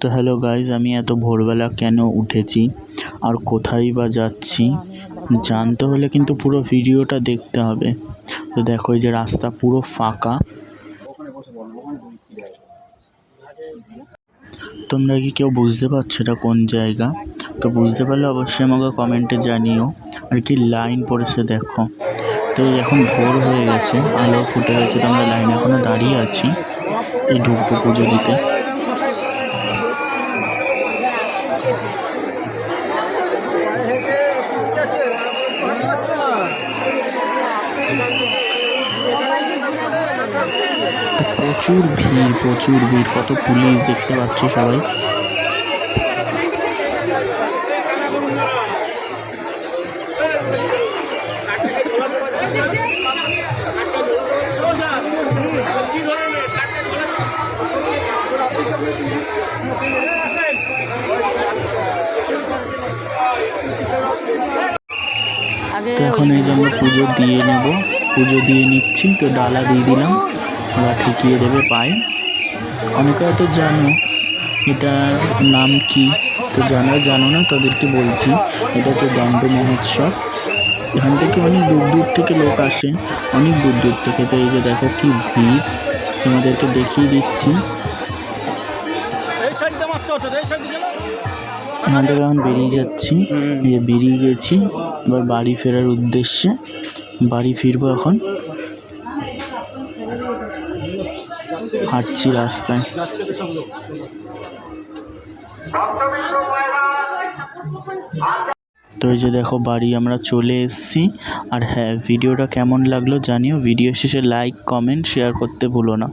তো hello guys, আমি এত ভোরবেলা কেন উঠেছি আর কোথায় বা যাচ্ছি জানতে হলে কিন্তু পুরো ভিডিওটা দেখতে হবে। তো দেখো, এই যে রাস্তা পুরো ফাঁকা। তোমরা কি কেউ বুঝতে পারছো এটা কোন জায়গা? তো বুঝতে পারলে অবশ্যই আমাকে কমেন্টে জানিও। আর কি লাইন পড়েছে দেখো। তো এখন ভোর হয়ে গেছে, আলো ফুটে গেছে, তো আমরা লাইনে এখনো দাঁড়িয়ে আছি এই ঢুকবো পুজো দিতে। প্রচুর ভিড়, কত পুলিশ দেখতে পাচ্ছ সবাই। তো এখন এই যে আমরা পুজো দিয়ে নিচ্ছি। তো ডালা দিয়ে দিলাম, ওরা ঠেকিয়ে দেবে পায়ে। অনেকে হয়তো জানো এটার নাম কি, তো যারা জানো না তাদেরকে বলছি, এটা হচ্ছে দণ্ড মহোৎসব। এখান থেকে অনেক দূর থেকে লোক আসে, অনেক দূর থেকে। তো এই যে দেখো কি ভিড়, তোমাদেরকে দেখিয়ে দিচ্ছি। এখান থেকে এখন বেরিয়ে যাচ্ছি, বেরিয়ে গেছি। এবার বাড়ি ফেরার উদ্দেশ্যে বাড়ি ফিরবো। এখন হাঁটছি রাস্তায়। তো এই যে দেখো বাড়ি আমরা চলে এসেছি। আর হ্যাঁ, ভিডিওটা কেমন লাগলো জানিও। ভিডিও শেষে লাইক, কমেন্ট, শেয়ার করতে ভুলো না।